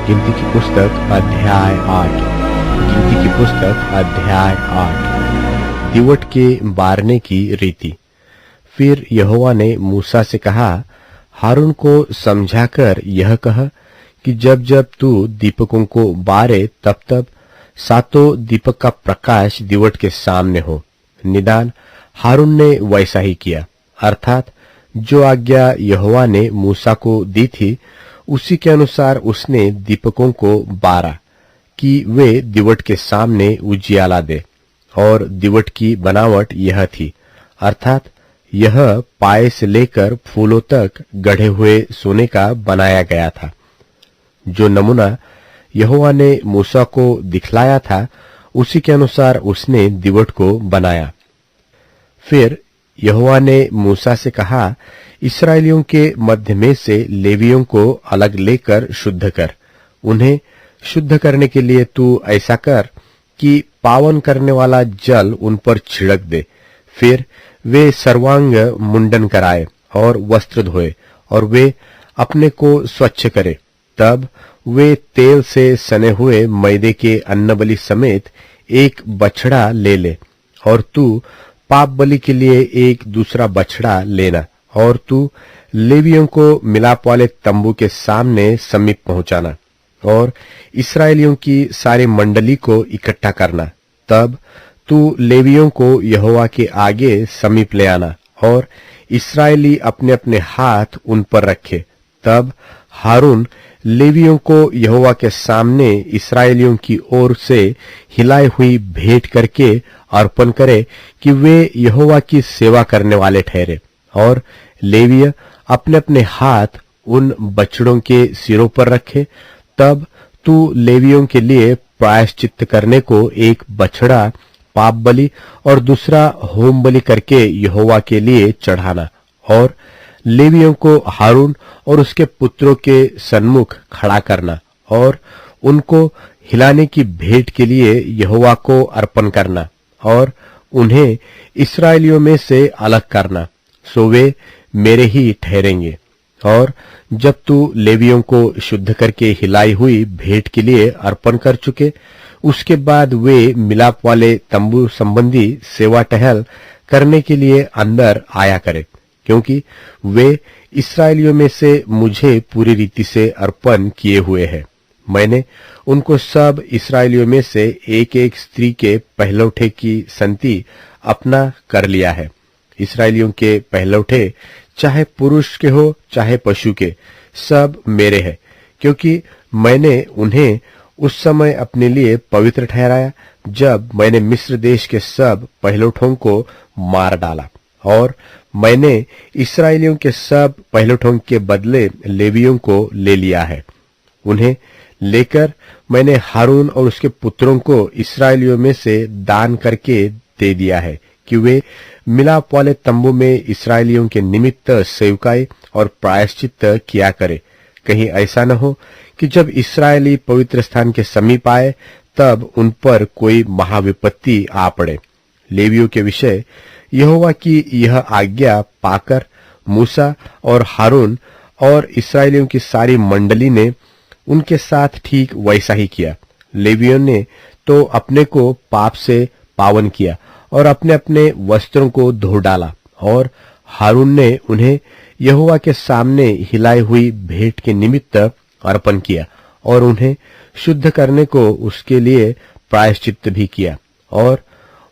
गिनती की पुस्तक अध्याय 8। गिनती की पुस्तक अध्याय 8। दिवट के बारने की रीति। फिर यहोवा ने मूसा से कहा, हारून को समझाकर यह कह कि जब जब तू दीपकों को बारे तब तब सातों दीपक का प्रकाश दिवट के सामने हो। निदान हारून ने वैसा ही किया, अर्थात जो आज्ञा यहोवा ने मूसा को दी थी उसी के अनुसार उसने दीपकों को बारा कि वे दिवट के सामने उजियाला दे। और दिवट की बनावट यह थी, अर्थात यह पाए से लेकर फूलों तक गढ़े हुए सोने का बनाया गया था। जो नमूना यहोवा ने मूसा को दिखलाया था उसी के अनुसार उसने दिवट को बनाया। फिर यहोवा ने मूसा से कहा, इस्राएलियों के मध्य में से लेवियों को अलग लेकर शुद्ध कर। उन्हें शुद्ध करने के लिए तू ऐसा कर कि पावन करने वाला जल उन पर छिड़क दे। फिर वे सर्वांग मुंडन कराए और वस्त्र धोए और वे अपने को स्वच्छ करे। तब वे तेल से सने हुए मैदे के अन्नबलि समेत एक बछड़ा ले ले, और तू पाप बलि के लिए एक दूसरा बछड़ा लेना, और तू लेवियों को मिलाप वाले तंबू के सामने समीप पहुंचाना और इस्राएलियों की सारी मंडली को इकट्ठा करना। तब तू लेवियों को यहोवा के आगे समीप ले आना और इस्राएली अपने अपने हाथ उन पर रखे। तब हारून लेवियों को यहोवा के सामने इस्राएलियों की ओर से हिलाई हुई भेंट करके अर्पण करे कि वे यहोवा की सेवा करने वाले ठहरे। और लेवीय अपने अपने हाथ उन बछड़ों के सिरों पर रखे। तब तू लेवियों के लिए प्रायश्चित करने को एक बछड़ा पाप बलि और दूसरा होम बलि करके यहोवा के लिए चढ़ाना, और लेवियों को हारून और उसके पुत्रों के सन्मुख खड़ा करना और उनको हिलाने की भेंट के लिए यहोवा को अर्पण करना और उन्हें इस्राएलियों में से अलग करना, सो वे मेरे ही ठहरेंगे। और जब तू लेवियों को शुद्ध करके हिलाई हुई भेंट के लिए अर्पण कर चुके, उसके बाद वे मिलाप वाले तंबू संबंधी सेवा टहल करने के लिए अंदर आया करे, क्योंकि वे इस्राएलियों में से मुझे पूरी रीति से अर्पण किए हुए हैं। मैंने उनको सब इस्राएलियों में से एक एक स्त्री के पहलौठे की संति अपना कर लिया है। इस्राएलियों के पहलौठे चाहे पुरुष के हो चाहे पशु के, सब मेरे हैं, क्योंकि मैंने उन्हें उस समय अपने लिए पवित्र ठहराया जब मैंने मिस्र देश के सब पहलौठों को मार डाला। और मैंने इस्राएलियों के सब पहलौठों के बदले लेवियों को ले लिया है। उन्हें लेकर मैंने हारून और उसके पुत्रों को इस्राएलियों में से दान करके दे दिया है कि वे मिलाप वाले तंबू में इस्राएलियों के निमित्त सेवकाई और प्रायश्चित किया करे। कहीं ऐसा न हो कि जब इस्राएली पवित्र स्थान के समीप आए तब उन पर कोई महाविपत्ति आ पड़े। लेवियों के विषय यहोवा की यह आज्ञा पाकर मूसा और हारून और इस्राएलियों की सारी मंडली ने उनके साथ ठीक वैसा ही किया। लेवियों ने तो अपने को पाप से पावन किया और अपने अपने वस्त्रों को धो डाला, और हारून ने उन्हें यहोवा के सामने हिलाई हुई भेंट के निमित्त अर्पण किया और उन्हें शुद्ध करने को उसके लिए प्रायश्चित भी किया। और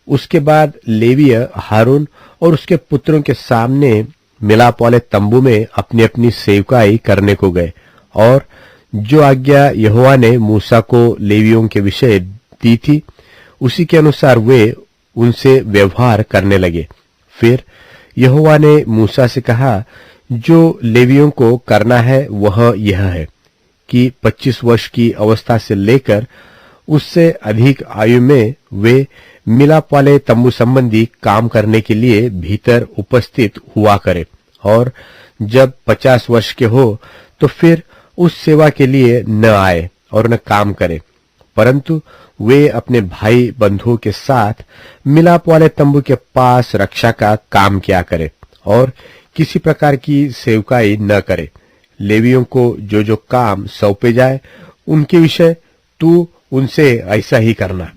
उसके बाद लेवीय हारून और उसके पुत्रों के सामने मिलाप वाले तंबू में अपनी अपनी सेवकाई करने को गए, और जो आज्ञा यहोवा ने मूसा को लेवियों के विषय दी थी उसी के अनुसार वे उनसे व्यवहार करने लगे। फिर यहोवा ने मूसा से कहा, जो लेवियों को करना है वह यह है कि 25 वर्ष की अवस्था से लेकर उससे अधिक आयु में वे मिलाप वाले तंबू संबंधी काम करने के लिए भीतर उपस्थित हुआ करे, और जब 50 वर्ष के हो तो फिर उस सेवा के लिए न आए और न काम करे, परंतु वे अपने भाई बंधुओं के साथ मिलाप वाले तंबू के पास रक्षा का काम किया करे और किसी प्रकार की सेवकाई न करे। लेवियों को जो जो काम सौंपे जाए उनके विषय तू उनसे ऐसा ही करना।